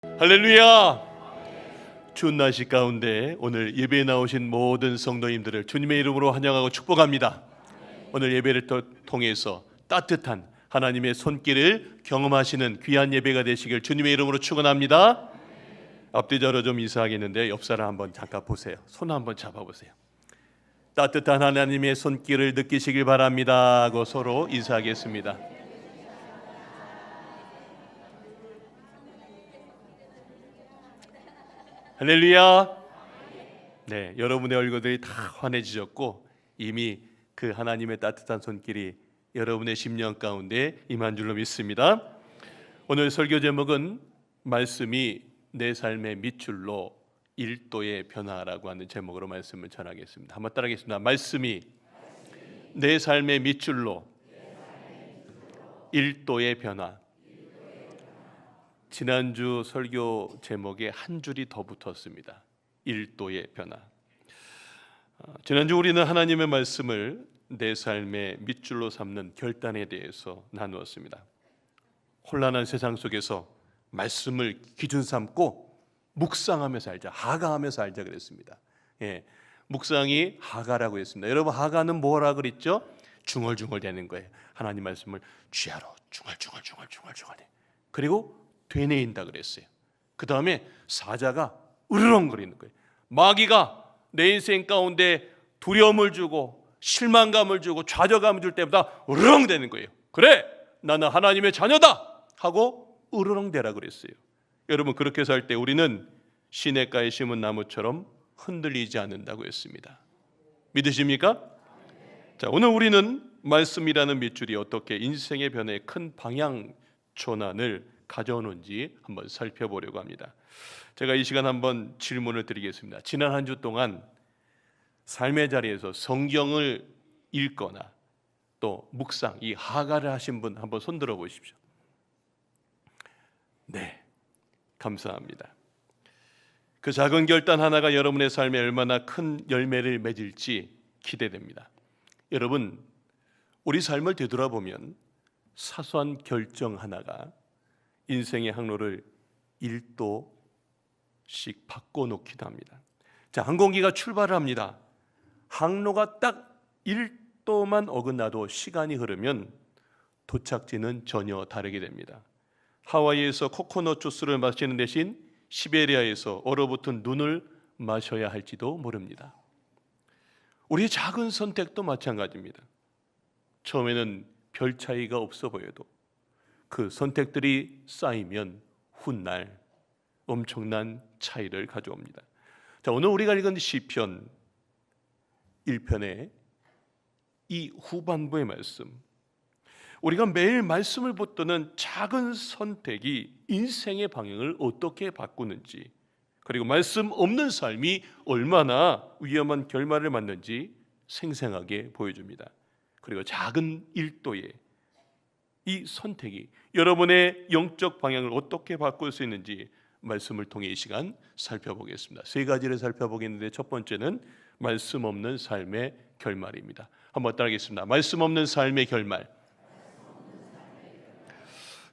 할렐루야! 추운 날씨 가운데 오늘 예배에 나오신 모든 성도님들을 주님의 이름으로 환영하고 축복합니다. 오늘 예배를 통해서 따뜻한 하나님의 손길을 경험하시는 귀한 예배가 되시길 주님의 이름으로 축원합니다. 앞뒤자로 좀 인사하겠는데 옆 사람 한번 잠깐 보세요. 손 한번 잡아보세요. 따뜻한 하나님의 손길을 느끼시길 바랍니다 하고 서로 인사하겠습니다. 할렐루야. 네, 여러분의 얼굴들이 다 환해지셨고 이미 그 하나님의 따뜻한 손길이 여러분의 심령 가운데 임한 줄로 믿습니다. 오늘 설교 제목은 말씀이 내 삶의 밑줄로 1도의 변화라고 하는 제목으로 말씀을 전하겠습니다. 한번 따라하겠습니다. 말씀이 내 삶의 밑줄로 1도의 변화. 지난주 설교 제목에 한 줄이 더 붙었습니다. 1도의 변화. 지난주 우리는 하나님의 말씀을 내 삶의 밑줄로 삼는 결단에 대해서 나누었습니다. 혼란한 세상 속에서 말씀을 기준 삼고 묵상하며 살자, 하가하며 살자 그랬습니다. 묵상이 하가라고 했습니다. 여러분, 하가는 뭐라 그랬죠? 중얼중얼 되는 거예요. 하나님 말씀을 쥐하러 중얼중얼 그리고 되뇌인다 그랬어요. 그 다음에 사자가 으르렁거리는 거예요. 마귀가 내 인생 가운데 두려움을 주고 실망감을 주고 좌절감을 줄 때마다 으르렁대는 거예요. 그래, 나는 하나님의 자녀다 하고 으르렁대라 그랬어요. 여러분, 그렇게 살 때 우리는 시냇가에 심은 나무처럼 흔들리지 않는다고 했습니다. 믿으십니까? 자, 오늘 우리는 말씀이라는 밑줄이 어떻게 인생의 변화에 큰 방향 전환을 가져오는지 한번 살펴보려고 합니다. 제가 이 시간 한번 질문을 드리겠습니다. 지난 한 주 동안 삶의 자리에서 성경을 읽거나 또 묵상, 이 하가를 하신 분 한번 손 들어 보십시오. 네, 감사합니다. 그 작은 결단 하나가 여러분의 삶에 얼마나 큰 열매를 맺을지 기대됩니다. 여러분, 우리 삶을 되돌아보면 사소한 결정 하나가 인생의 항로를 1도씩 바꿔놓기도 합니다. 자, 항공기가 출발을 합니다. 항로가 딱 1도만 어긋나도 시간이 흐르면 도착지는 전혀 다르게 됩니다. 하와이에서 코코넛 주스를 마시는 대신 시베리아에서 얼어붙은 눈을 마셔야 할지도 모릅니다. 우리의 작은 선택도 마찬가지입니다. 처음에는 별 차이가 없어 보여도 그 선택들이 쌓이면 훗날 엄청난 차이를 가져옵니다. 자, 오늘 우리가 읽은 시편 1편의 이 후반부의 말씀, 우리가 매일 말씀을 붙드는 작은 선택이 인생의 방향을 어떻게 바꾸는지, 그리고 말씀 없는 삶이 얼마나 위험한 결말을 맞는지 생생하게 보여줍니다. 그리고 작은 1도의 이 선택이 여러분의 영적 방향을 어떻게 바꿀 수 있는지 말씀을 통해 이 시간 살펴보겠습니다. 세 가지를 살펴보겠는데 첫 번째는 말씀 없는 삶의 결말입니다. 한번 따라하겠습니다. 말씀 없는 삶의 결말.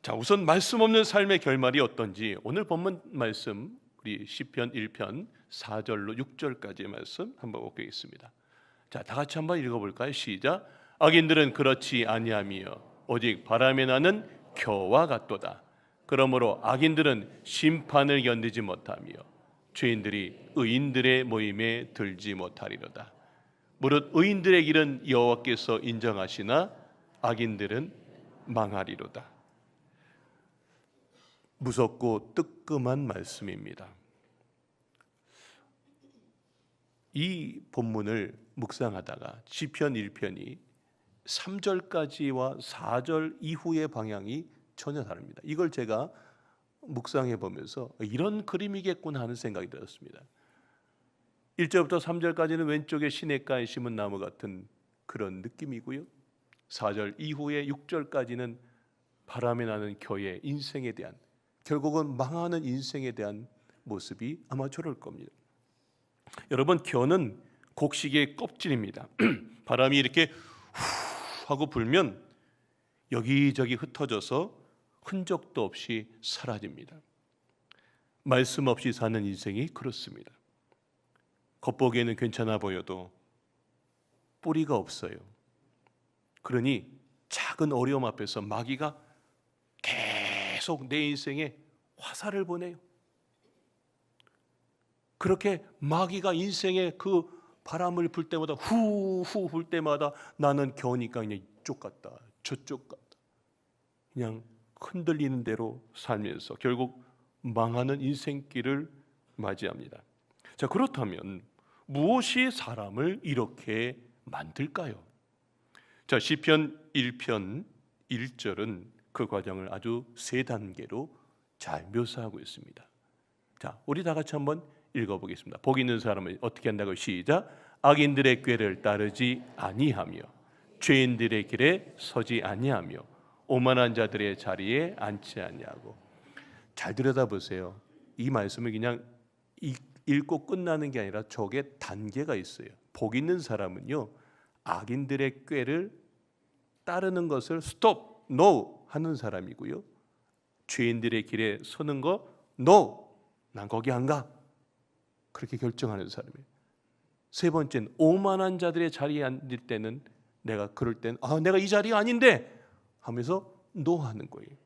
자, 우선 말씀 없는 삶의 결말이 어떤지 오늘 본문 말씀, 우리 시편 1편 4절로 6절까지의 말씀 한번 보겠습니다. 자, 다 같이 한번 읽어볼까요? 시작. 악인들은 그렇지 아니하며 오직 바람에 나는 겨와 같도다. 그러므로 악인들은 심판을 견디지 못하며 죄인들이 의인들의 모임에 들지 못하리로다. 무릇 의인들의 길은 여호와께서 인정하시나 악인들은 망하리로다. 무섭고 뜨끔한 말씀입니다. 이 본문을 묵상하다가 시편 1편이 3절까지와 4절 이후의 방향이 전혀 다릅니다. 이걸 제가 묵상해 보면서 이런 그림이겠구나 하는 생각이 들었습니다. 1절부터 3절까지는 왼쪽에 시냇가에 심은 나무 같은 그런 느낌이고요. 4절 이후에 6절까지는 바람에 나는 겨의 인생에 대한, 결국은 망하는 인생에 대한 모습이 아마 저럴 겁니다. 여러분, 겨는 곡식의 껍질입니다. 바람이 이렇게 후 하고 불면 여기저기 흩어져서 흔적도 없이 사라집니다. 말씀 없이 사는 인생이 그렇습니다. 겉보기에는 괜찮아 보여도 뿌리가 없어요. 그러니 작은 어려움 앞에서 마귀가 계속 내 인생에 화살을 보내요. 그렇게 마귀가 인생에 그 바람을 불 때마다 후후 불 때마다 나는 겨우니까 그냥 이쪽 갔다 저쪽 갔다 그냥 흔들리는 대로 살면서 결국 망하는 인생길을 맞이합니다. 자, 그렇다면 무엇이 사람을 이렇게 만들까요? 자, 시편 1편 1절은 그 과정을 아주 세 단계로 잘 묘사하고 있습니다. 자, 우리 다 같이 한번 읽어보겠습니다. 복 있는 사람은 어떻게 한다고? 시작. 악인들의 꾀를 따르지 아니하며 죄인들의 길에 서지 아니하며 오만한 자들의 자리에 앉지 아니하고. 잘 들여다보세요. 이 말씀을 그냥 읽고 끝나는 게 아니라 저게 단계가 있어요. 복 있는 사람은요, 악인들의 꾀를 따르는 것을 스톱, 노 하는 사람이고요, 죄인들의 길에 서는 거 노, 난 거기 안 가, 그렇게 결정하는 사람이에요. 세 번째는 오만한 자들의 자리에 앉을 때는 내가 그럴 땐 내가 이 자리가 아닌데 하면서 노 하는 거예요.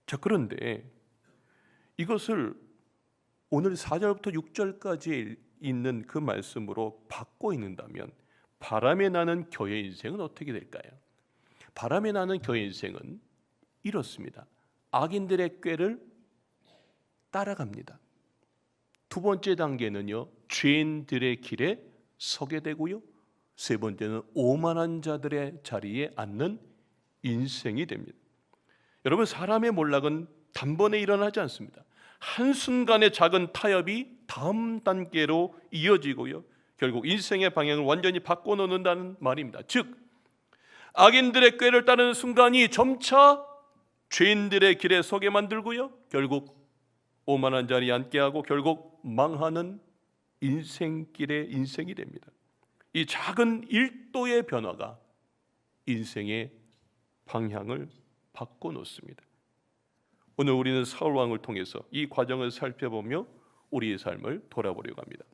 자, 그런데 이것을 오늘 4절부터 6절까지 있는 그 말씀으로 바꿔 읽는다면 바람에 나는 교회 인생은 어떻게 될까요? 바람에 나는 교회 인생은 이렇습니다. 악인들의 꾀를 따라갑니다. 두 번째 단계는요, 죄인들의 길에 서게 되고요, 세 번째는 오만한 자들의 자리에 앉는 인생이 됩니다. 여러분, 사람의 몰락은 단번에 일어나지 않습니다. 한순간의 작은 타협이 다음 단계로 이어지고요, 결국 인생의 방향을 완전히 바꿔놓는다는 말입니다. 즉, 악인들의 꾀를 따르는 순간이 점차 죄인들의 길에 서게 만들고요, 결국 오만한 자리에 앉게 하고 결국 망하는 인생길의 인생이 됩니다. 이 작은 1도의 변화가 인생의 방향을 바꿔놓습니다. 오늘 우리는 사울 왕을 통해서 이 과정을 살펴보며 우리의 삶을 돌아보려고 합니다.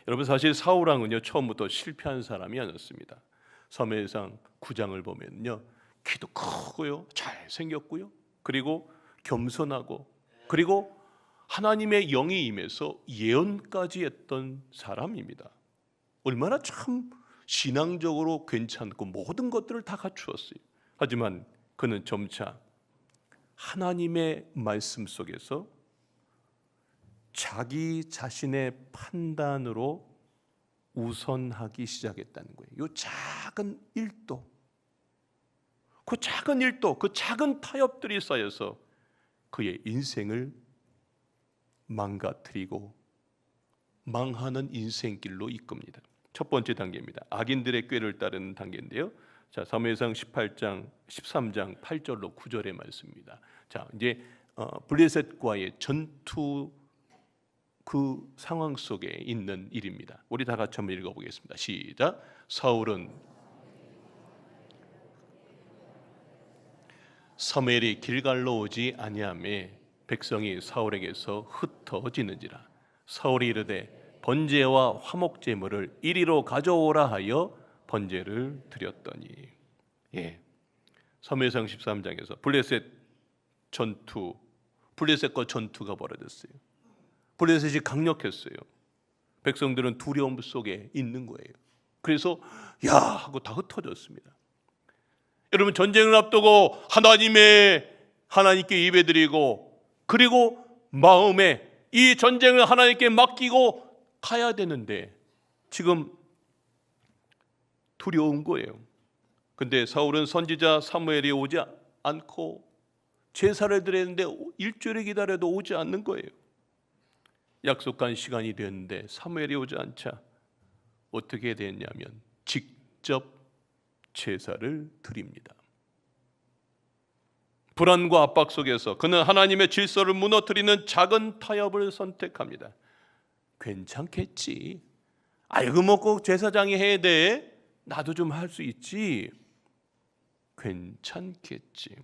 여러분, 사실 사울 왕은요, 처음부터 실패한 사람이 아니었습니다. 사무엘상 9장을 보면요, 키도 크고요, 잘생겼고요, 그리고 겸손하고, 그리고 하나님의 영이 임해서 예언까지 했던 사람입니다. 얼마나 참 신앙적으로 괜찮고 모든 것들을 다 갖추었어요. 하지만 그는 점차 하나님의 말씀 속에서 자기 자신의 판단으로 우선하기 시작했다는 거예요. 이 작은 1도, 그 작은 1도, 그 작은 타협들이 쌓여서 그의 인생을 망가뜨리고 망하는 인생길로 이끕니다. 첫 번째 단계입니다. 악인들의 꾀를 따르는 단계인데요. 자, 사무엘상 18장, 13장 8절로 9절의 말씀입니다. 자, 이제 블레셋과의 전투 그 상황 속에 있는 일입니다. 우리 다 같이 한번 읽어보겠습니다. 시작. 사울은 사무엘이 길갈로 오지 아니하매 백성이 사울에게서 흩어지는지라. 사울이 이르되 번제와 화목 제물을 이리로 가져오라 하여 번제를 드렸더니. 사무엘상 13장에서 블레셋과 전투가 벌어졌어요. 블레셋이 강력했어요. 백성들은 두려움 속에 있는 거예요. 그래서 야 하고 다 흩어졌습니다. 여러분, 전쟁을 앞두고 하나님께 예배드리고, 그리고 마음에 이 전쟁을 하나님께 맡기고 가야 되는데 지금 두려운 거예요. 근데 사울은 선지자 사무엘이 오지 않고 제사를 드렸는데 일주일을 기다려도 오지 않는 거예요. 약속한 시간이 됐는데 사무엘이 오지 않자 어떻게 됐냐면 직접 제사를 드립니다. 불안과 압박 속에서 그는 하나님의 질서를 무너뜨리는 작은 타협을 선택합니다. 괜찮겠지. 이거 뭐 꼭 제사장이 해야 돼. 나도 좀 할 수 있지. 괜찮겠지.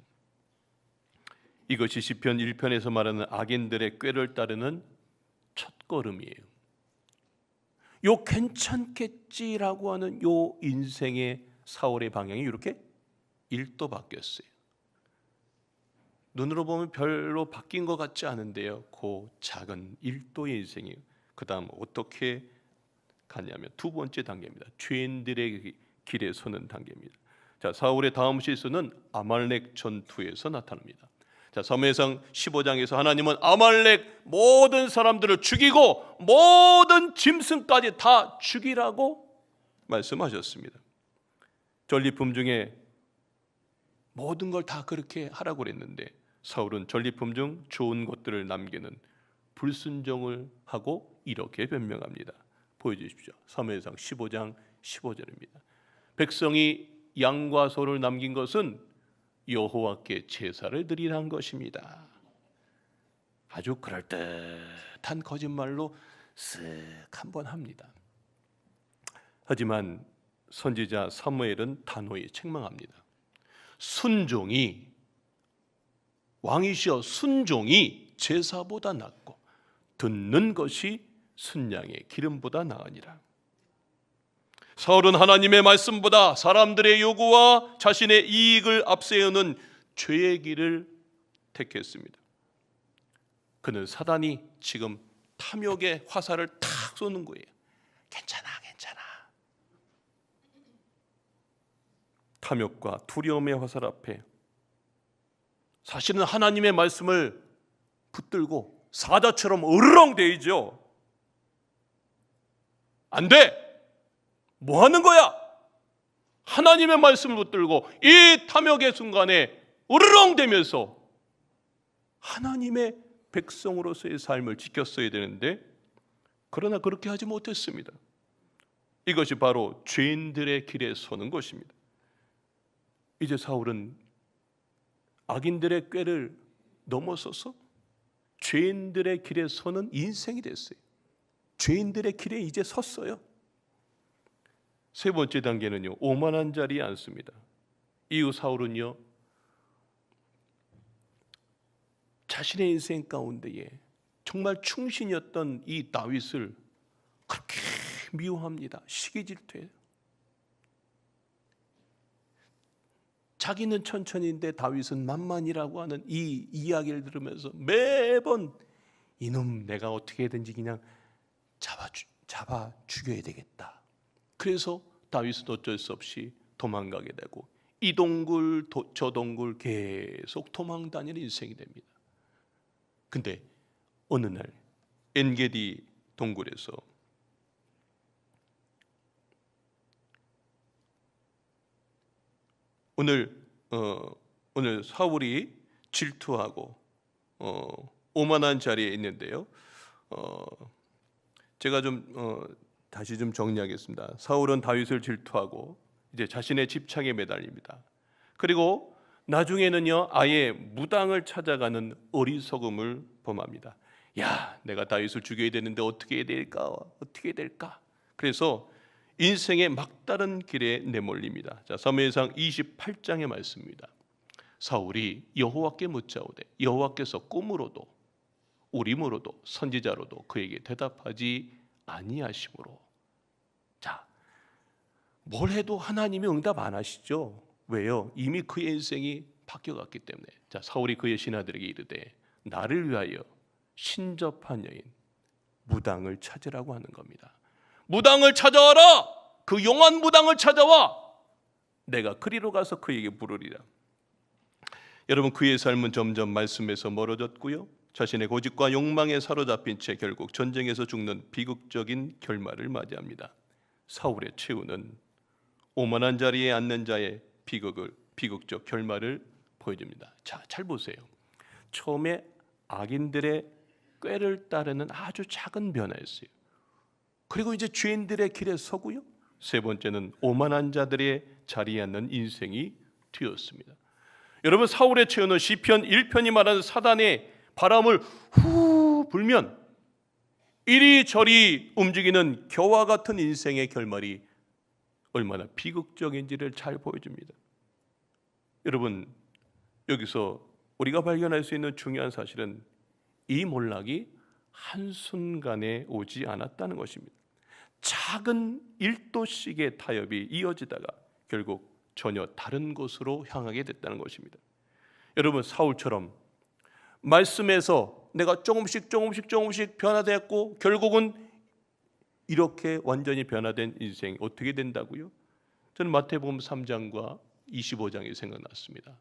이것이 시편 1편에서 말하는 악인들의 꾀를 따르는 첫걸음이에요. 요 괜찮겠지라고 하는 요 인생의 사울의 방향이 이렇게 1도 바뀌었어요. 눈으로 보면 별로 바뀐 것 같지 않은데요, 그 작은 1도의 인생이에요. 그 다음 어떻게 가냐면 두 번째 단계입니다. 죄인들의 길에 서는 단계입니다. 자, 사울의 다음 실수는 아말렉 전투에서 나타납니다. 자, 사무엘상 15장에서 하나님은 아말렉 모든 사람들을 죽이고 모든 짐승까지 다 죽이라고 말씀하셨습니다. 전리품 중에 모든 걸 다 그렇게 하라고 그랬는데 사울은 전리품 중 좋은 것들을 남기는 불순종을 하고 이렇게 변명합니다. 보여주십시오. 사무엘상 15장 15절입니다. 백성이 양과 소를 남긴 것은 여호와께 제사를 드리라는 것입니다. 아주 그럴듯한 거짓말로 쓱 한번 합니다. 하지만 선지자 사무엘은 단호히 책망합니다. 순종이, 왕이시여 순종이 제사보다 낫고 듣는 것이 순양의 기름보다 나으니라. 사울은 하나님의 말씀보다 사람들의 요구와 자신의 이익을 앞세우는 죄의 길을 택했습니다. 그는 사단이 지금 탐욕의 화살을 탁 쏘는 거예요. 괜찮아. 탐욕과 두려움의 화살 앞에 사실은 하나님의 말씀을 붙들고 사자처럼 으르렁대이죠. 안 돼! 뭐 하는 거야? 하나님의 말씀을 붙들고 이 탐욕의 순간에 으르렁대면서 하나님의 백성으로서의 삶을 지켰어야 되는데 그러나 그렇게 하지 못했습니다. 이것이 바로 죄인들의 길에 서는 것입니다. 이제 사울은 악인들의 꾀를 넘어서서 죄인들의 길에 서는 인생이 됐어요. 죄인들의 길에 이제 섰어요. 세 번째 단계는요, 오만한 자리에 앉습니다. 이후 사울은요, 자신의 인생 가운데에 정말 충신이었던 이 다윗을 그렇게 미워합니다. 시기 질투해요. 자기는 천천히인데 다윗은 만만이라고 하는 이 이야기를 들으면서 매번 이놈 내가 어떻게든지 그냥 잡아 죽여야 되겠다. 그래서 다윗은 어쩔 수 없이 도망가게 되고 이 동굴 저 동굴 계속 도망다니는 인생이 됩니다. 근데 어느 날 엔게디 동굴에서 오늘 사울이 질투하고 오만한 자리에 있는데요. 제가 다시 좀 정리하겠습니다. 사울은 다윗을 질투하고 이제 자신의 집착에 매달립니다. 그리고 나중에는요, 아예 무당을 찾아가는 어리석음을 범합니다. 야, 내가 다윗을 죽여야 되는데 어떻게 해야 될까? 그래서 인생의 막다른 길에 내몰립니다. 자, 사무엘상 28장의 말씀입니다. 사울이 여호와께 묻자오되 여호와께서 꿈으로도 우림으로도 선지자로도 그에게 대답하지 아니하심으로. 자, 뭘 해도 하나님이 응답 안 하시죠. 왜요? 이미 그의 인생이 바뀌어갔기 때문에. 자, 사울이 그의 신하들에게 이르되 나를 위하여 신접한 여인 무당을 찾으라고 하는 겁니다. 무당을 찾아와라. 그 용한 무당을 찾아와. 내가 그리로 가서 그에게 물으리라. 여러분, 그의 삶은 점점 말씀에서 멀어졌고요, 자신의 고집과 욕망에 사로잡힌 채 결국 전쟁에서 죽는 비극적인 결말을 맞이합니다. 사울의 최후는 오만한 자리에 앉는 자의 비극적 결말을 보여줍니다. 자, 잘 보세요. 처음에 악인들의 꾀를 따르는 아주 작은 변화였어요. 그리고 이제 죄인들의 길에 서고요, 세 번째는 오만한 자들의 자리에 앉는 인생이 되었습니다. 여러분, 사울의 최후는 시편 1편이 말하는 사단의 바람을 후 불면 이리저리 움직이는 겨와 같은 인생의 결말이 얼마나 비극적인지를 잘 보여줍니다. 여러분, 여기서 우리가 발견할 수 있는 중요한 사실은 이 몰락이 한순간에 오지 않았다는 것입니다. 작은 1도씩의 타협이 이어지다가 결국 전혀 다른 곳으로 향하게 됐다는 것입니다. 여러분, 사울처럼 말씀에서 내가 조금씩 변화되었고 결국은 이렇게 완전히 변화된 인생이 어떻게 된다고요? 저는 마태복음 3장과 25장이 생각났습니다.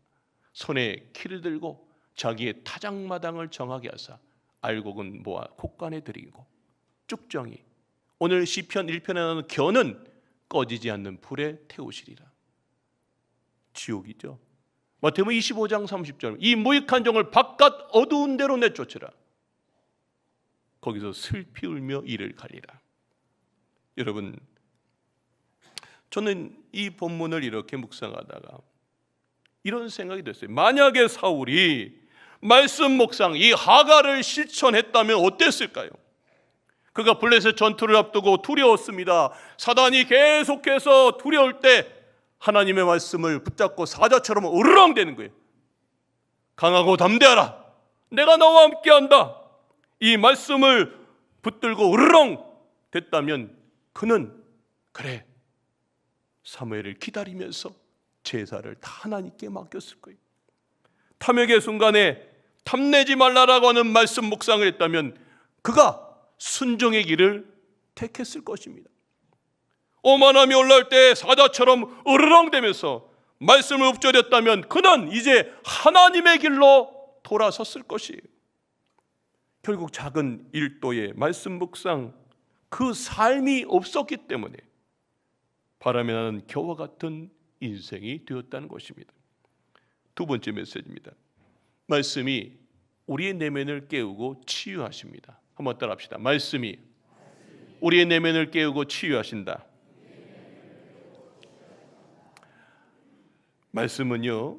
손에 키를 들고 자기의 타작마당을 정하게 하사 알곡은 모아 콧간에 들이고 쭉정이 오늘 시편 1편에 나오는 겨는 꺼지지 않는 불에 태우시리라. 지옥이죠. 마태복음 25장 30절 이 무익한 종을 바깥 어두운 데로 내쫓으라. 거기서 슬피 울며 이를 갈리라. 여러분, 저는 이 본문을 이렇게 묵상하다가 이런 생각이 됐어요. 만약에 사울이 말씀 묵상 이 하갈을 실천했다면 어땠을까요? 그가 블레셋 전투를 앞두고 두려웠습니다. 사단이 계속해서 두려울 때 하나님의 말씀을 붙잡고 사자처럼 으르렁대는 거예요. 강하고 담대하라. 내가 너와 함께한다. 이 말씀을 붙들고 으르렁 됐다면 그는 그래 사무엘을 기다리면서 제사를 다 하나님께 맡겼을 거예요. 탐욕의 순간에 탐내지 말라라고 하는 말씀 묵상을 했다면 그가 순종의 길을 택했을 것입니다. 오만함이 올라올 때 사자처럼 으르렁대면서 말씀을 읊조렸다면 그는 이제 하나님의 길로 돌아섰을 것이에요. 결국 작은 1도의 말씀 묵상 그 삶이 없었기 때문에 바람에 나는 겨와 같은 인생이 되었다는 것입니다. 두 번째 메시지입니다. 말씀이 우리의 내면을 깨우고 치유하십니다. 한번 따라합시다. 말씀이 우리의 내면을 깨우고 치유하신다. 말씀은요,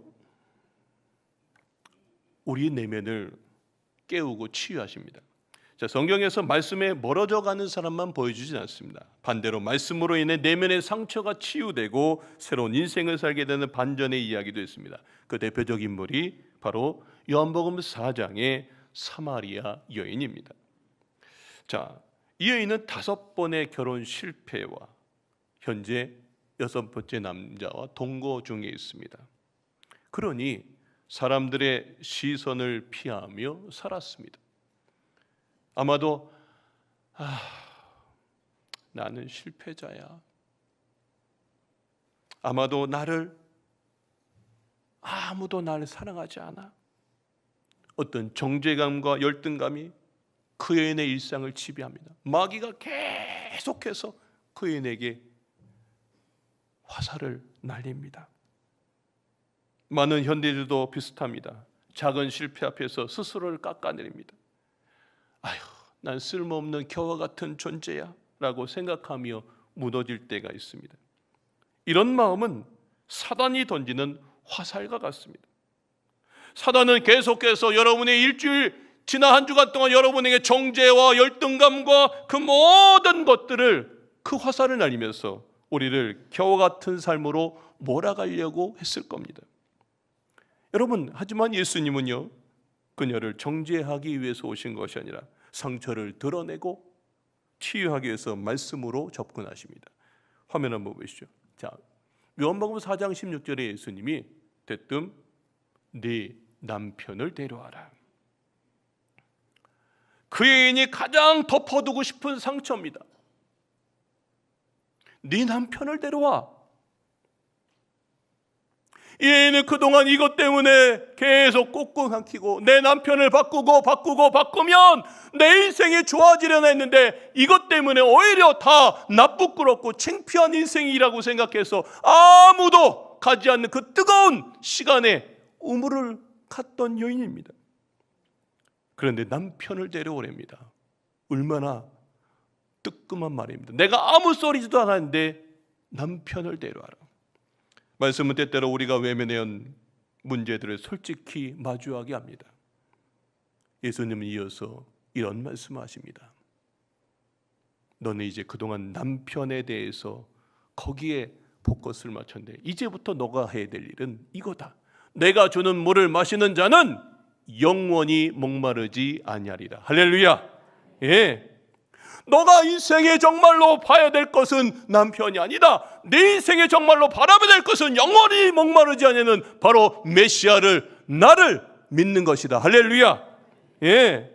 우리의 내면을 깨우고 치유하십니다. 자, 성경에서 말씀에 멀어져 가는 사람만 보여주진 않습니다. 반대로 말씀으로 인해 내면의 상처가 치유되고 새로운 인생을 살게 되는 반전의 이야기도 있습니다. 그 대표적 인물이 바로 요한복음 4장의 사마리아 여인입니다. 자, 이 여인은 5번의 결혼 실패와 현재 6번째 남자와 동거 중에 있습니다. 그러니 사람들의 시선을 피하며 살았습니다. 아마도 나는 실패자야. 아마도 아무도 나를 사랑하지 않아. 어떤 정죄감과 열등감이 그 여인의 일상을 지배합니다. 마귀가 계속해서 그 여인에게 화살을 날립니다. 많은 현대인들도 비슷합니다. 작은 실패 앞에서 스스로를 깎아내립니다. 아휴, 난 쓸모없는 겨와 같은 존재야 라고 생각하며 무너질 때가 있습니다. 이런 마음은 사단이 던지는 화살과 같습니다. 사단은 계속해서 여러분의 일주일 지난 한 주간 동안 여러분에게 정죄와 열등감과 그 모든 것들을 그 화살을 날리면서 우리를 겨와 같은 삶으로 몰아가려고 했을 겁니다. 여러분, 하지만 예수님은요, 그녀를 정죄하기 위해서 오신 것이 아니라 상처를 드러내고 치유하기 위해서 말씀으로 접근하십니다. 화면 한번 보시죠. 자, 요한복음 4장 16절에 예수님이 대뜸 네 남편을 데려와라. 그 여인이 가장 덮어두고 싶은 상처입니다. 네 남편을 데려와. 이 여인은 그동안 이것 때문에 계속 꽁꽁 내 남편을 바꾸면 내 인생이 좋아지려나 했는데 이것 때문에 오히려 다 나쁘고 창피한 인생이라고 생각해서 아무도 가지 않는 그 뜨거운 시간에 우물을 갔던 여인입니다. 그런데 남편을 데려오랍니다. 얼마나 뜨끔한 말입니다. 내가 아무 소리지도 않았는데 남편을 데려와라. 말씀은 때때로 우리가 외면해온 문제들을 솔직히 마주하게 합니다. 예수님은 이어서 이런 말씀을 하십니다. 너는 이제 그동안 남편에 대해서 거기에 포커스를 맞췄는데 이제부터 너가 해야 될 일은 이거다. 내가 주는 물을 마시는 자는 영원히 목마르지 아니하리라. 할렐루야. 예. 너가 인생에 정말로 봐야 될 것은 남편이 아니다. 내 인생에 정말로 바라봐야 될 것은 영원히 목마르지 않는 바로 메시아를, 나를 믿는 것이다. 할렐루야. 예.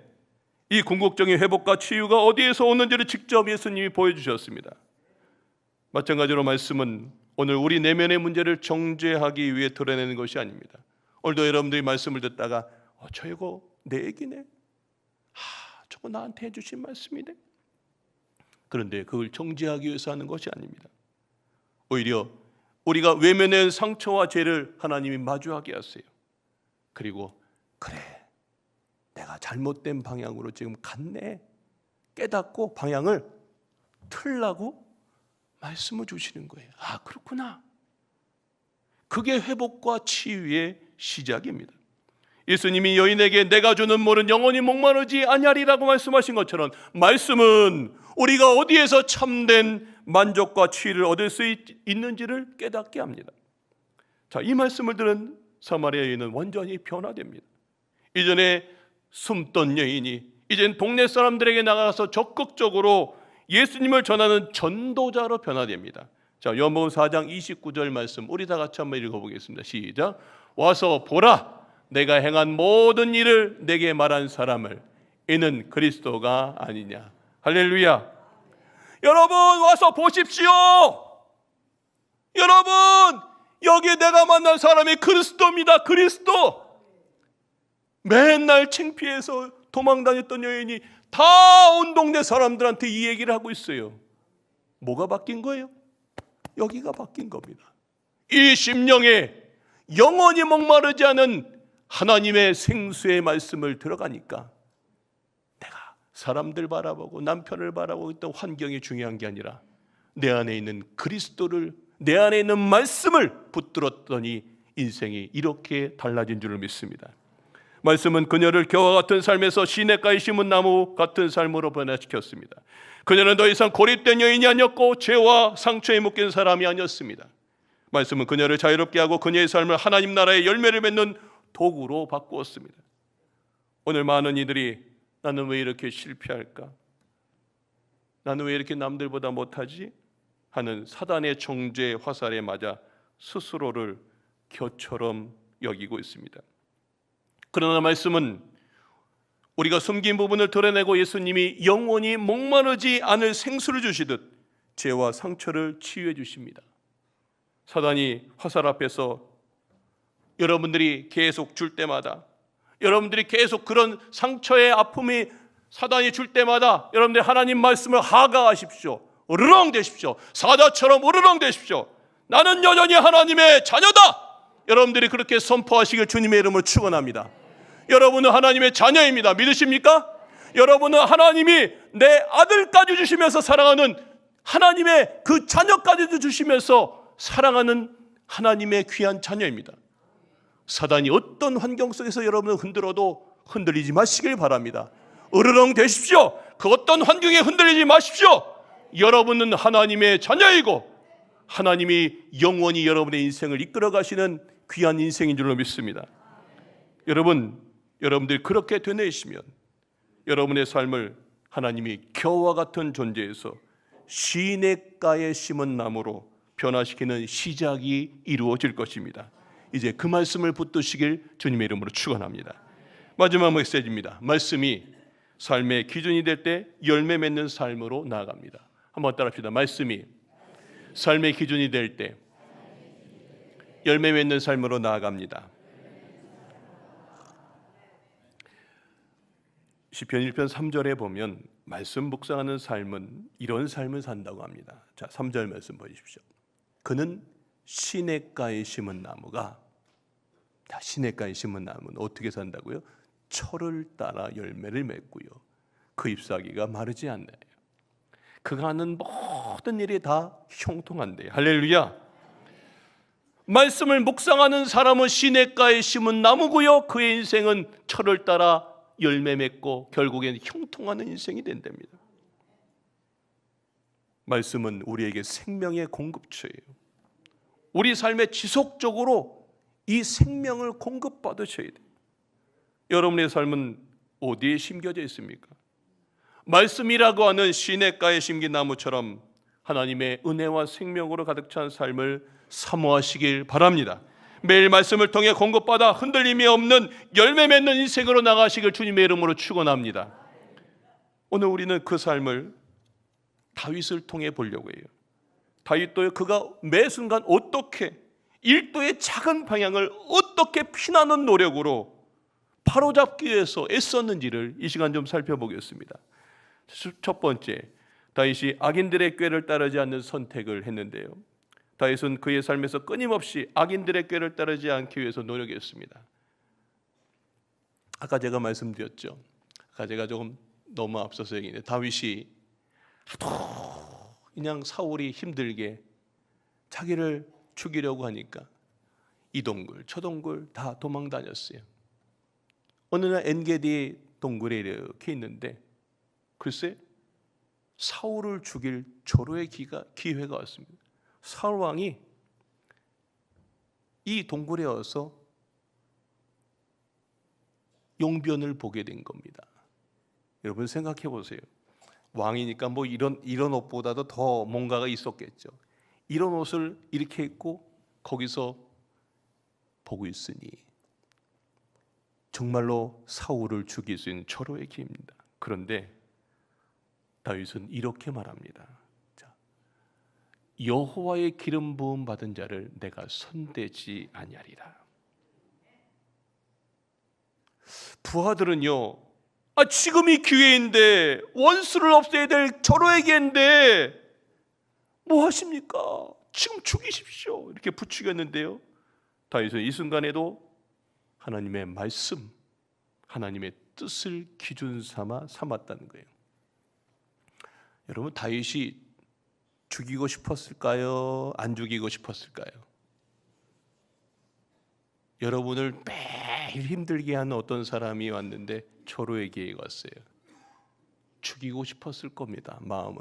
이 궁극적인 회복과 치유가 어디에서 오는지를 직접 예수님이 보여주셨습니다. 마찬가지로 말씀은 오늘 우리 내면의 문제를 정죄하기 위해 드러내는 것이 아닙니다. 오늘도 여러분들이 말씀을 듣다가 저 이거 내 얘기네, 저거 나한테 해주신 말씀이네, 그런데 그걸 정죄하기 위해서 하는 것이 아닙니다. 오히려 우리가 외면의 상처와 죄를 하나님이 마주하게 하세요. 그리고 그래, 내가 잘못된 방향으로 지금 갔네 깨닫고 방향을 틀라고 말씀을 주시는 거예요. 그렇구나. 그게 회복과 치유의 시작입니다. 예수님이 여인에게 내가 주는 물은 영원히 목마르지 아니하리라고 말씀하신 것처럼 말씀은 우리가 어디에서 참된 만족과 치유를 얻을 수 있는지를 깨닫게 합니다. 자, 이 말씀을 들은 사마리아 여인은 완전히 변화됩니다. 이전에 숨던 여인이 이젠 동네 사람들에게 나가서 적극적으로 예수님을 전하는 전도자로 변화됩니다. 자, 요한복음 4장 29절 말씀 우리 다 같이 한번 읽어보겠습니다. 시작. 와서 보라, 내가 행한 모든 일을 내게 말한 사람을, 이는 그리스도가 아니냐. 할렐루야. 여러분 와서 보십시오. 여러분, 여기 내가 만난 사람이 그리스도입니다. 그리스도. 맨날 창피해서 도망다녔던 여인이 다 온 동네 사람들한테 이 얘기를 하고 있어요. 뭐가 바뀐 거예요? 여기가 바뀐 겁니다. 이 심령에 영원히 목마르지 않은 하나님의 생수의 말씀을 들어가니까 내가 사람들 바라보고 남편을 바라보고 있던 환경이 중요한 게 아니라 내 안에 있는 그리스도를, 내 안에 있는 말씀을 붙들었더니 인생이 이렇게 달라진 줄을 믿습니다. 말씀은 그녀를 겨와 같은 삶에서 시냇가에 심은 나무 같은 삶으로 변화시켰습니다. 그녀는 더 이상 고립된 여인이 아니었고 죄와 상처에 묶인 사람이 아니었습니다. 말씀은 그녀를 자유롭게 하고 그녀의 삶을 하나님 나라의 열매를 맺는 도구로 바꾸었습니다. 오늘 많은 이들이 나는 왜 이렇게 실패할까? 나는 왜 이렇게 남들보다 못하지? 하는 사단의 정죄 화살에 맞아 스스로를 겨처럼 여기고 있습니다. 그러나 말씀은 우리가 숨긴 부분을 드러내고 예수님이 영원히 목마르지 않을 생수를 주시듯 죄와 상처를 치유해 주십니다. 사단이 화살 앞에서 여러분들이 계속 줄 때마다, 여러분들이 계속 그런 상처의 아픔이 사단이 줄 때마다 여러분들이 하나님 말씀을 하가하십시오. 으르렁 되십시오. 사자처럼 으르렁 되십시오. 나는 여전히 하나님의 자녀다. 여러분들이 그렇게 선포하시길 주님의 이름으로 축원합니다. 여러분은 하나님의 자녀입니다. 믿으십니까? 여러분은 하나님이 내 아들까지 주시면서 사랑하는 하나님의 그 자녀까지도 주시면서 사랑하는 하나님의 귀한 자녀입니다. 사단이 어떤 환경 속에서 여러분을 흔들어도 흔들리지 마시길 바랍니다. 으르렁 되십시오. 그 어떤 환경에 흔들리지 마십시오. 여러분은 하나님의 자녀이고 하나님이 영원히 여러분의 인생을 이끌어 가시는 귀한 인생인 줄로 믿습니다. 여러분들 그렇게 되뇌시면 여러분의 삶을 하나님이 겨와 같은 존재에서 시냇가에 심은 나무로 변화시키는 시작이 이루어질 것입니다. 이제 그 말씀을 붙드시길 주님의 이름으로 축원합니다. 마지막 메시지입니다. 말씀이 삶의 기준이 될 때 열매 맺는 삶으로 나아갑니다. 한번 따라합시다. 말씀이 삶의 기준이 될 때 열매 맺는 삶으로 나아갑니다. 시편 1편 3절에 보면 말씀 묵상하는 삶은 이런 삶을 산다고 합니다. 자, 3절 말씀 보십시오. 그는 시냇가에 심은 나무가, 자, 시냇가에 심은 나무는 어떻게 산다고요? 철을 따라 열매를 맺고요. 그 잎사귀가 마르지 않나요? 그가 하는 모든 일이 다 형통한대요. 할렐루야. 말씀을 묵상하는 사람은 시냇가에 심은 나무고요. 그의 인생은 철을 따라 열매 맺고 결국에는 형통하는 인생이 된답니다. 말씀은 우리에게 생명의 공급처예요. 우리 삶에 지속적으로 이 생명을 공급받으셔야 돼요. 여러분의 삶은 어디에 심겨져 있습니까? 말씀이라고 하는 시냇가에 심긴 나무처럼 하나님의 은혜와 생명으로 가득 찬 삶을 사모하시길 바랍니다. 매일 말씀을 통해 공급받아 흔들림이 없는 열매 맺는 인생으로 나가시길 주님의 이름으로 축원합니다. 오늘 우리는 그 삶을 다윗을 통해 보려고 해요. 다윗도 그가 매 순간 어떻게 일도의 작은 방향을 어떻게 피나는 노력으로 바로잡기 위해서 애썼는지를 이 시간 좀 살펴보겠습니다. 첫 번째, 다윗이 악인들의 꾀를 따르지 않는 선택을 했는데요. 다윗은 그의 삶에서 끊임없이 악인들의 꾀를 따르지 않기 위해서 노력했습니다. 아까 제가 말씀드렸죠. 아까 제가 조금 너무 앞서서 얘기했는데 다윗이 하도 그냥 사울이 힘들게 자기를 죽이려고 하니까 이 동굴 저 동굴 다 도망 다녔어요. 어느 날 엔게디 동굴에 이렇게 있는데 글쎄 사울을 죽일 절호의 기회가 왔습니다. 사울 왕이 이 동굴에 와서 용변을 보게 된 겁니다. 여러분 생각해 보세요. 왕이니까 뭐 이런 옷보다도 더 뭔가가 있었겠죠. 이런 옷을 이렇게 입고 거기서 보고 있으니 정말로 사울을 죽일 수 있는 절호의 기회입니다. 그런데 다윗은 이렇게 말합니다. 여호와의 기름 부음 받은 자를 내가 손대지 아니하리라. 부하들은요, 지금이 기회인데 원수를 없애야 될 절호의 기회인데 뭐 하십니까? 지금 죽이십시오. 이렇게 부추겼는데요. 다윗은 이 순간에도 하나님의 말씀, 하나님의 뜻을 기준 삼았다는 거예요. 여러분 다윗이 죽이고 싶었을까요? 안 죽이고 싶었을까요? 여러분을 매일 힘들게 하는 어떤 사람이 왔는데 절호의 기회가 왔어요. 죽이고 싶었을 겁니다. 마음은.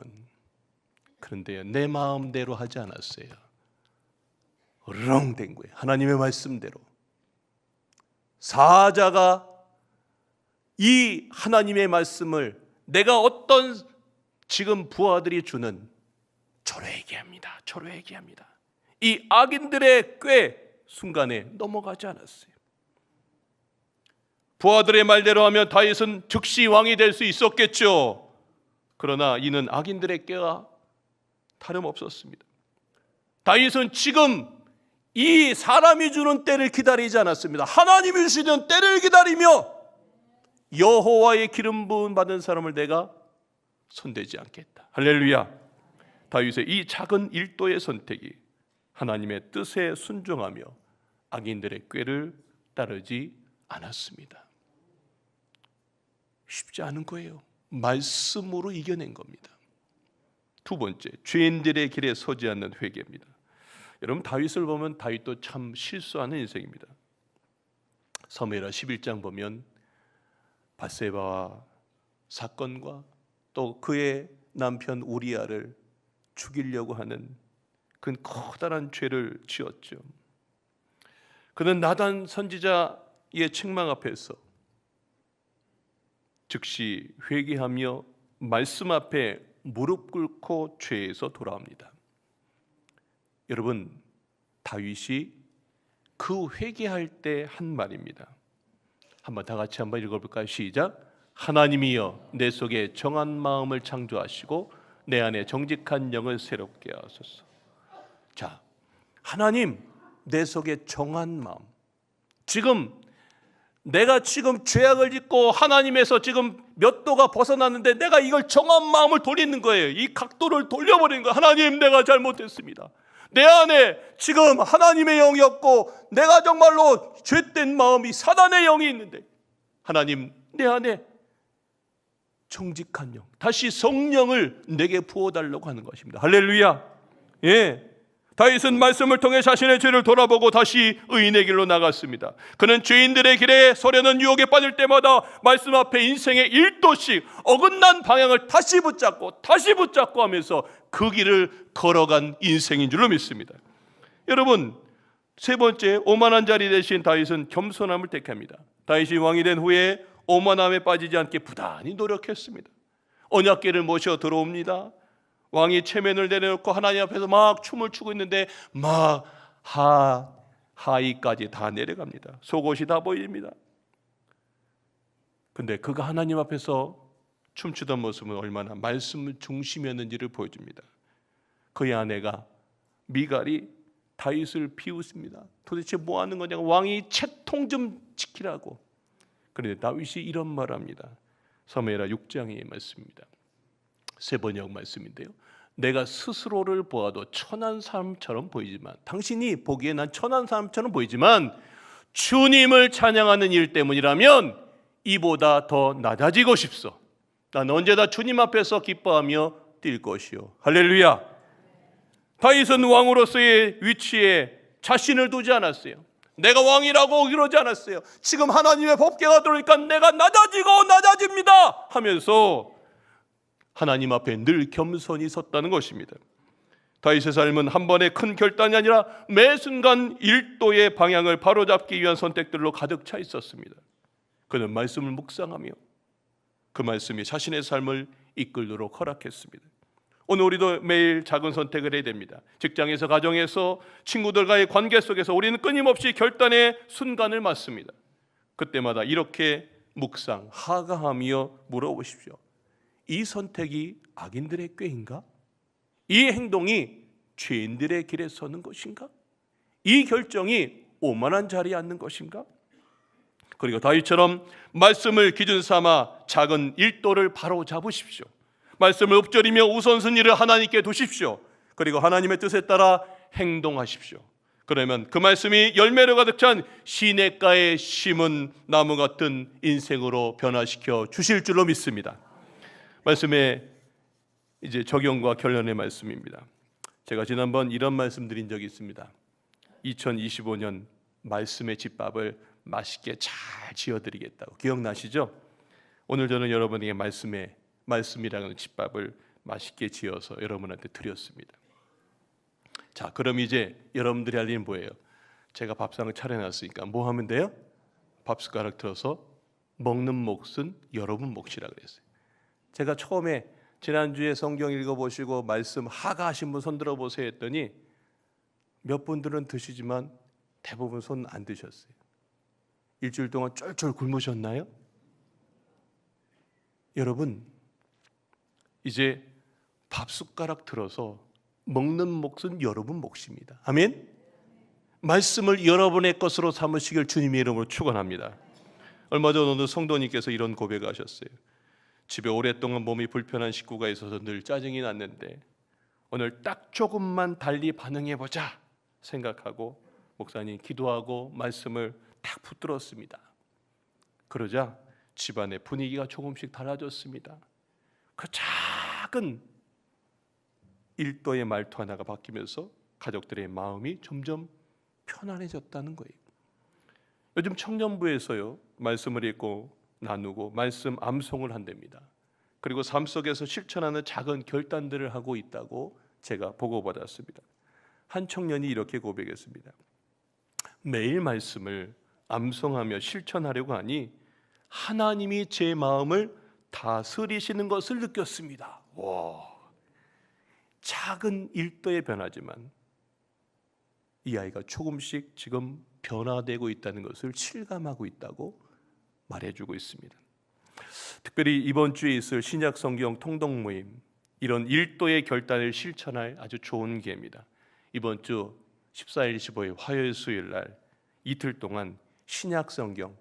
그런데요, 내 마음대로 하지 않았어요. 으렁 된 거예요. 하나님의 말씀대로. 사자가 이 하나님의 말씀을 내가 어떤 지금 부하들이 주는 절호에게 합니다. 절호에게 합니다. 이 악인들의 꾀 순간에 넘어가지 않았어요. 부하들의 말대로 하면 다윗은 즉시 왕이 될 수 있었겠죠. 그러나 이는 악인들의 꾀와 다름없었습니다. 다윗은 지금 이 사람이 주는 때를 기다리지 않았습니다. 하나님이 주시는 때를 기다리며 여호와의 기름 부음 받은 사람을 내가 손대지 않겠다. 할렐루야. 다윗의 이 작은 일도의 선택이 하나님의 뜻에 순종하며 악인들의 꾀를 따르지 않았습니다. 쉽지 않은 거예요. 말씀으로 이겨낸 겁니다. 두 번째, 죄인들의 길에 서지 않는 회개입니다. 여러분 다윗을 보면 다윗도 참 실수하는 인생입니다. 사무엘하 11장 보면 밧세바와 사건과 또 그의 남편 우리아를 죽이려고 하는 그 커다란 죄를 지었죠. 그는 나단 선지자의 책망 앞에서 즉시 회개하며 말씀 앞에 무릎 꿇고 죄에서 돌아옵니다. 여러분 다윗이 그 회개할 때 한 말입니다. 한번 다 같이 한번 읽어볼까요? 시작. 하나님이여 내 속에 정한 마음을 창조하시고 내 안에 정직한 영을 새롭게 하소서. 자, 하나님 내 속에 정한 마음. 내가 지금 죄악을 짓고 하나님에서 지금 몇 도가 벗어났는데 내가 이걸 정한 마음을 돌리는 거예요. 이 각도를 돌려버리는 거예요. 하나님 내가 잘못했습니다. 내 안에 지금 하나님의 영이 없고 내가 정말로 죄된 마음이 사단의 영이 있는데 하나님 내 안에 정직한 영, 다시 성령을 내게 부어달라고 하는 것입니다. 할렐루야. 예. 다윗은 말씀을 통해 자신의 죄를 돌아보고 다시 의인의 길로 나갔습니다. 그는 죄인들의 길에 서려는 유혹에 빠질 때마다 말씀 앞에 인생의 1도씩 어긋난 방향을 다시 붙잡고 하면서 그 길을 걸어간 인생인 줄로 믿습니다. 여러분 세 번째, 오만한 자리 대신 다윗은 겸손함을 택합니다. 다윗이 왕이 된 후에 오만함에 빠지지 않게 부단히 노력했습니다. 언약궤를 모셔 들어옵니다. 왕이 체면을 내려놓고 하나님 앞에서 막 춤을 추고 있는데 막 하의까지 다 내려갑니다. 속옷이 다 보입니다. 근데 그가 하나님 앞에서 춤추던 모습은 얼마나 말씀 중심이었는지를 보여줍니다. 그의 아내가 미갈이 다윗을 비웃습니다. 도대체 뭐 하는 거냐고, 왕이 채통 좀 지키라고. 그런데 다윗이 이런 말을 합니다. 사무엘하 6장의 말씀입니다. 세번역 말씀인데요. 내가 스스로를 보아도 천한 사람처럼 보이지만, 당신이 보기에 난 천한 사람처럼 보이지만 주님을 찬양하는 일 때문이라면 이보다 더 낮아지고 싶소. 난 언제나 주님 앞에서 기뻐하며 뛸 것이요. 할렐루야. 다윗은 왕으로서의 위치에 자신을 두지 않았어요. 내가 왕이라고 그러지 않았어요. 지금 하나님의 법궤가 들어오니까 내가 낮아지고 낮아집니다 하면서 하나님 앞에 늘 겸손히 섰다는 것입니다. 다윗의 삶은 한 번의 큰 결단이 아니라 매 순간 일도의 방향을 바로잡기 위한 선택들로 가득 차 있었습니다. 그는 말씀을 묵상하며 그 말씀이 자신의 삶을 이끌도록 허락했습니다. 오늘 우리도 매일 작은 선택을 해야 됩니다. 직장에서, 가정에서, 친구들과의 관계 속에서 우리는 끊임없이 결단의 순간을 맞습니다. 그때마다 이렇게 묵상, 하가하며 물어보십시오. 이 선택이 악인들의 꾀인가? 이 행동이 죄인들의 길에 서는 것인가? 이 결정이 오만한 자리에 앉는 것인가? 그리고 다윗처럼 말씀을 기준 삼아 작은 일도를 바로 잡으십시오. 말씀을 읊조리며 우선순위를 하나님께 두십시오. 그리고 하나님의 뜻에 따라 행동하십시오. 그러면 그 말씀이 열매로 가득 찬 시냇가에 심은 나무 같은 인생으로 변화시켜 주실 줄로 믿습니다. 말씀의 이제 적용과 결론의 말씀입니다. 제가 지난번 이런 말씀 드린 적이 있습니다. 2025년 말씀의 집밥을 맛있게 잘 지어드리겠다고. 기억나시죠? 오늘 저는 여러분에게 말씀이라는 집밥을 맛있게 지어서 여러분한테 드렸습니다. 자, 그럼 이제 여러분들이 할 일은 뭐예요? 제가 밥상을 차려놨으니까 뭐 하면 돼요? 밥숟가락 들어서 먹는 몫은 여러분 몫이라 그랬어요. 제가 처음에 지난주에 성경 읽어보시고 말씀 하가하신 분 손 들어보세요 했더니 몇 분들은 드시지만 대부분 손 안 드셨어요. 일주일 동안 쫄쫄 굶으셨나요? 여러분, 이제 밥숟가락 들어서 먹는 몫은 여러분 몫입니다. 아멘? 말씀을 여러분의 것으로 삼으시길 주님의 이름으로 축원합니다. 얼마 전 어느 성도님께서 이런 고백을 하셨어요. 집에 오랫동안 몸이 불편한 식구가 있어서 늘 짜증이 났는데 오늘 딱 조금만 달리 반응해보자 생각하고 목사님 기도하고 말씀을 딱 붙들었습니다. 그러자 집안의 분위기가 조금씩 달라졌습니다. 그 작은 일도의 말투 하나가 바뀌면서 가족들의 마음이 점점 편안해졌다는 거예요. 요즘 청년부에서요 말씀을 읽고 나누고 말씀 암송을 한답니다. 그리고 삶 속에서 실천하는 작은 결단들을 하고 있다고 제가 보고받았습니다. 한 청년이 이렇게 고백했습니다. 매일 말씀을 암송하며 실천하려고 하니 하나님이 제 마음을 다스리시는 것을 느꼈습니다. 와, 작은 일도의 변화지만 이 아이가 조금씩 지금 변화되고 있다는 것을 실감하고 있다고 말해주고 있습니다. 특별히 이번 주에 있을 신약 성경 통독 모임, 이런 일도의 결단을 실천할 아주 좋은 기회입니다. 이번 주 14일, 15일 화요일, 수요일 날 이틀 동안 신약 성경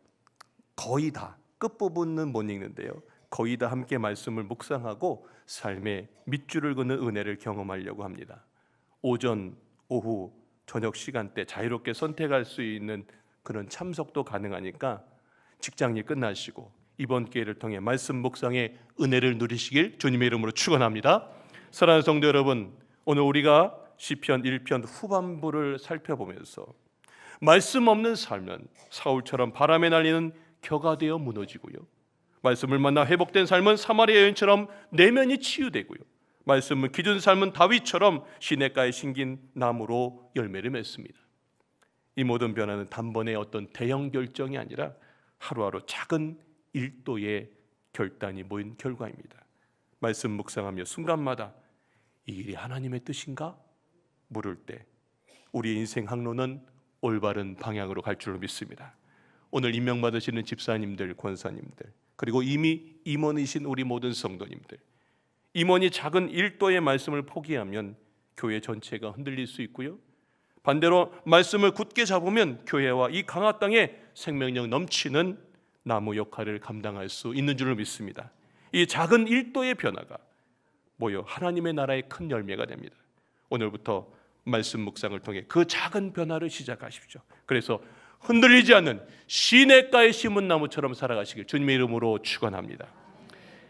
거의 다 끝부분은 못 읽는데요. 거의 다 함께 말씀을 묵상하고 삶의 밑줄을 긋는 은혜를 경험하려고 합니다. 오전, 오후, 저녁 시간대 자유롭게 선택할 수 있는 그런 참석도 가능하니까 직장일 끝나시고 이번 기회를 통해 말씀 묵상의 은혜를 누리시길 주님의 이름으로 축원합니다. 사랑하는 성도 여러분, 오늘 우리가 시편 1편 후반부를 살펴보면서 말씀 없는 삶은 사울처럼 바람에 날리는 겨가 되어 무너지고요, 말씀을 만나 회복된 삶은 사마리아 여인처럼 내면이 치유되고요, 말씀을 기준 삶은 다윗처럼 시냇가에 심긴 나무로 열매를 맺습니다. 이 모든 변화는 단번에 어떤 대형 결정이 아니라 하루하루 작은 1도의 결단이 모인 결과입니다. 말씀 묵상하며 순간마다 이 일이 하나님의 뜻인가? 물을 때 우리의 인생 항로는 올바른 방향으로 갈 줄로 믿습니다. 오늘 임명받으시는 집사님들, 권사님들, 그리고 이미 임원이신 우리 모든 성도님들, 임원이 작은 1도의 말씀을 포기하면 교회 전체가 흔들릴 수 있고요, 반대로 말씀을 굳게 잡으면 교회와 이 강화 땅에 생명력 넘치는 나무 역할을 감당할 수 있는 줄을 믿습니다. 이 작은 1도의 변화가 모여 하나님의 나라의 큰 열매가 됩니다. 오늘부터 말씀 묵상을 통해 그 작은 변화를 시작하십시오. 그래서 흔들리지 않는 시냇가에 심은 나무처럼 살아가시길 주님의 이름으로 축원합니다.